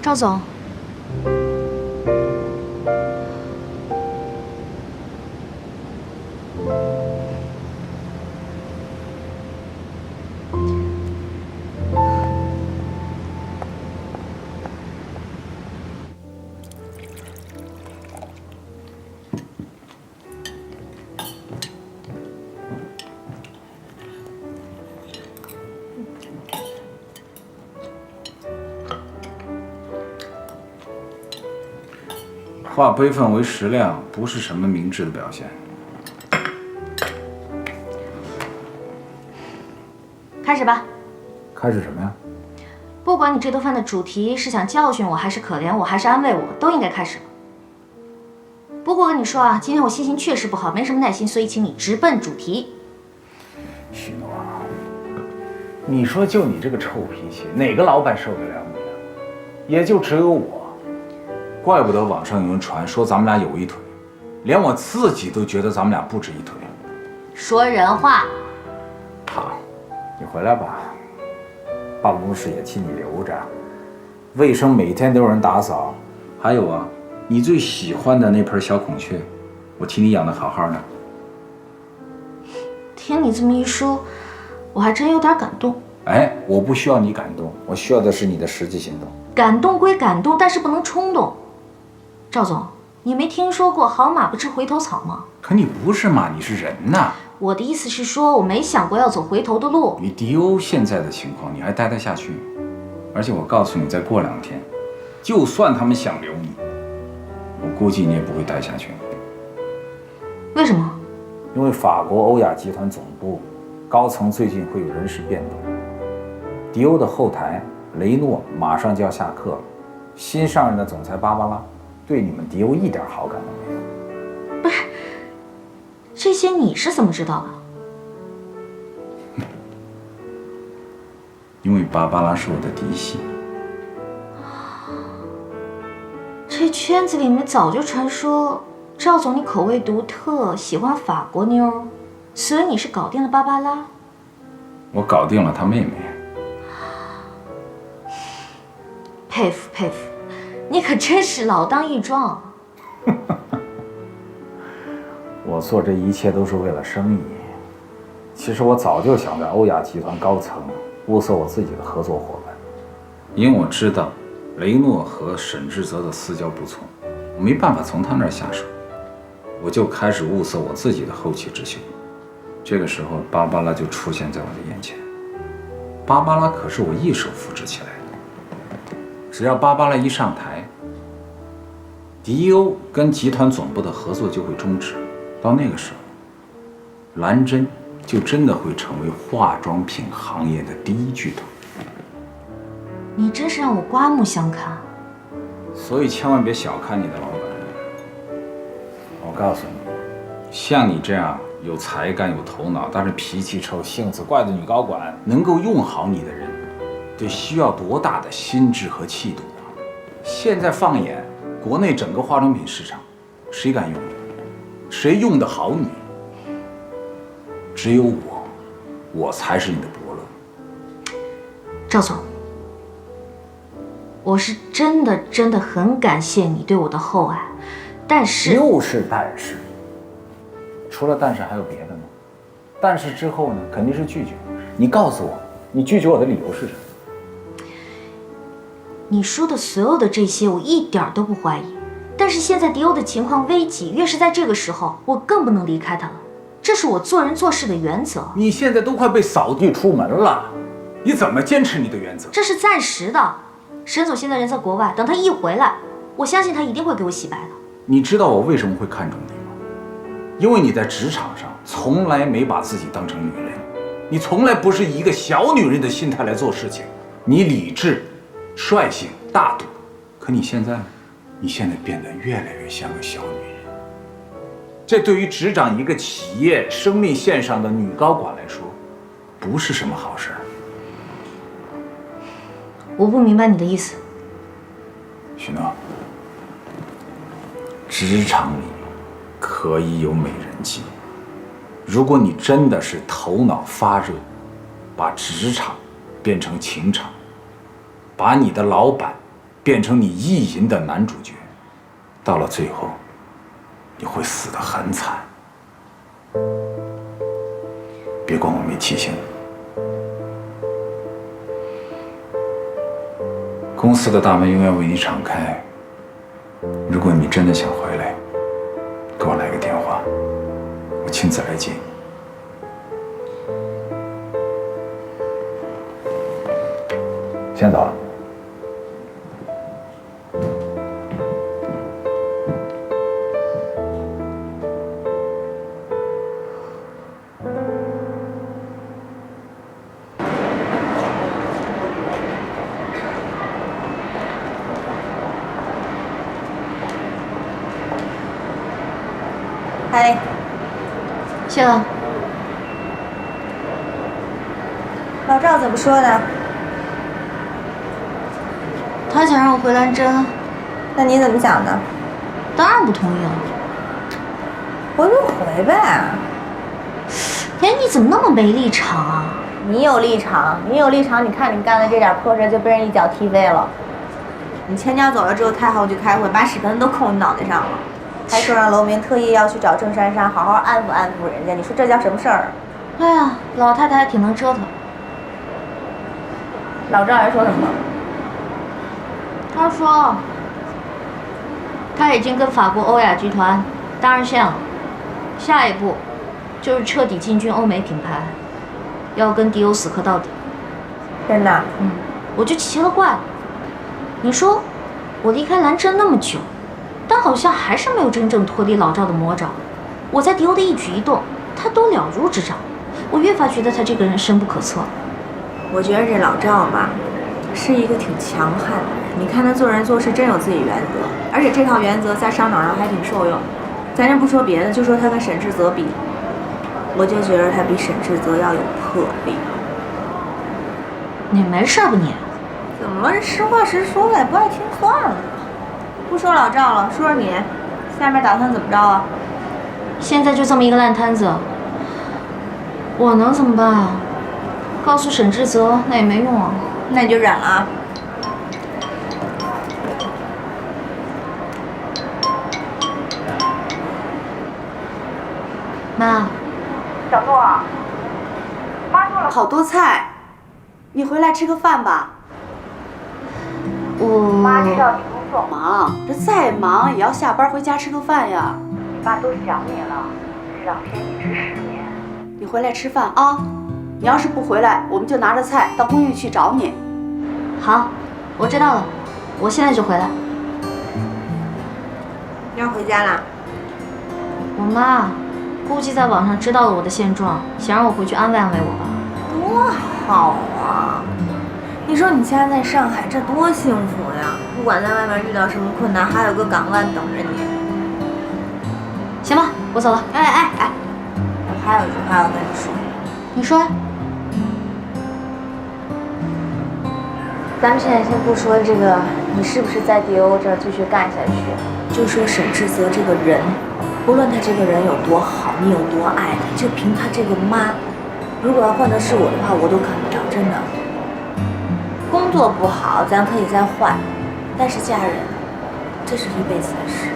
赵总，化悲愤为食量，不是什么明智的表现。开始吧。开始什么呀？不管你这顿饭的主题是想教训我，还是可怜我，还是安慰我，都应该开始了。不过我跟你说啊，今天我心情确实不好，没什么耐心，所以请你直奔主题。许诺，你说就你这个臭脾气，哪个老板受得了你啊？也就只有我。怪不得网上有人传说咱们俩有一腿，连我自己都觉得咱们俩不止一腿。说人话。好，你回来吧，办公室也替你留着，卫生每天都有人打扫。还有啊，你最喜欢的那盆小孔雀，我替你养得好好的。听你这么一说，我还真有点感动。哎，我不需要你感动，我需要的是你的实际行动。感动归感动，但是不能冲动。赵总，你没听说过好马不吃回头草吗？可你不是马，你是人呐。我的意思是说，我没想过要走回头的路。以迪欧现在的情况，你还待得下去？而且我告诉你，再过2天，就算他们想留你，我估计你也不会待下去。为什么？因为法国欧亚集团总部高层最近会有人事变动，迪欧的后台雷诺马上就要下课了，新上任的总裁芭芭拉对你们迪欧一点好感都没有。不是，这些你是怎么知道的？因为芭芭拉是我的嫡系。这圈子里面早就传说赵总你口味独特，喜欢法国妞，所以你是搞定了芭芭拉。我搞定了她妹妹。佩服佩服，你可真是老当益壮。我做这一切都是为了生意。其实我早就想在欧亚集团高层物色我自己的合作伙伴，因为我知道雷诺和沈志泽的私交不错，我没办法从他那儿下手，我就开始物色我自己的后起之秀。这个时候，芭芭拉就出现在我的眼前。芭芭拉可是我一手扶植起来的。只要芭芭拉一上台，迪欧跟集团总部的合作就会终止。到那个时候，蓝针就真的会成为化妆品行业的第一巨头。你真是让我刮目相看。所以千万别小看你的老板。我告诉你，像你这样有才干、有头脑，但是脾气臭、性子怪的女高管，能够用好你的人，得需要多大的心智和气度啊！现在放眼国内整个化妆品市场，谁敢用你？谁用得好你？只有我，我才是你的伯乐。赵总，我是真的很感谢你对我的厚爱，但是又是但是，除了但是还有别的吗？但是之后呢，肯定是拒绝。你告诉我，你拒绝我的理由是什么？你说的所有的这些，我一点都不怀疑。但是现在迪欧的情况危急，越是在这个时候，我更不能离开他了。这是我做人做事的原则。你现在都快被扫地出门了，你怎么坚持你的原则？这是暂时的。沈总现在人在国外，等他一回来，我相信他一定会给我洗白的。你知道我为什么会看中你吗？因为你在职场上从来没把自己当成女人，你从来不是以一个小女人的心态来做事情，你理智、率性、大度。可你现在呢？你现在变得越来越像个小女人。这对于执掌一个企业生命线上的女高管来说，不是什么好事。我不明白你的意思。许诺，职场里可以有美人计，如果你真的是头脑发热，把职场变成情场，把你的老板变成你意淫的男主角，到了最后，你会死得很惨。别怪我没提醒你。公司的大门永远为你敞开。如果你真的想回来，给我来个电话，我亲自来接你。先走了。嗨，谢了。老赵怎么说的？他想让我回蓝针，那你怎么想的？当然不同意了。回就回呗。哎，你怎么那么没立场啊？你有立场，你有立场。你看你干的这点破事就被人一脚踢飞了。你前脚走了之后，太后去开会，把屎盆都扣你脑袋上了，还说让楼民特意要去找郑珊珊，好好安抚安抚人家。你说这叫什么事儿？哎呀，老太太还挺能折腾。老赵还说什么？他说，他已经跟法国欧亚集团搭上线了，下一步就是彻底进军欧美品牌，要跟迪欧死磕到底。真的？我就奇了怪了。你说，我离开蓝针那么久，但好像还是没有真正脱离老赵的魔爪。我在迪欧的一举一动，他都了如指掌。我越发觉得他这个人深不可测。我觉得这老赵吧，是一个挺强悍的人。你看他做人做事真有自己原则，而且这套原则在商场上还挺受用。咱这不说别的，就说他跟沈志泽比，我就觉得他比沈志泽要有魄力。你没事吧你？怎么了？这实话实说呗，不爱听算了。不说老赵了，说说你，下面打算怎么着啊？现在就这么一个烂摊子，我能怎么办啊？告诉沈志泽那也没用啊。那你就忍了啊。妈，小诺，妈做了好多菜，你回来吃个饭吧。妈知道你工作忙，这再忙也要下班回家吃个饭呀。你爸都想你了，这2天一直失眠。你回来吃饭啊！你要是不回来，我们就拿着菜到公寓去找你。好，我知道了，我现在就回来。你要回家啦？我妈估计在网上知道了我的现状，想让我回去安慰安慰我吧。多好啊！你说你家在上海，这多幸福呀！不管在外面遇到什么困难，还有个港湾等着你。行吧，我走了。哎，我还有一句话要跟你说。你说。咱们现在先不说这个，你是不是在迪欧这儿继续干下去？就说沈志泽这个人，不论他这个人有多好，你有多爱他，就凭他这个妈，如果要换的是我的话，我都看不了，真的。工作不好，咱可以再换，但是嫁人，这是一辈子的事。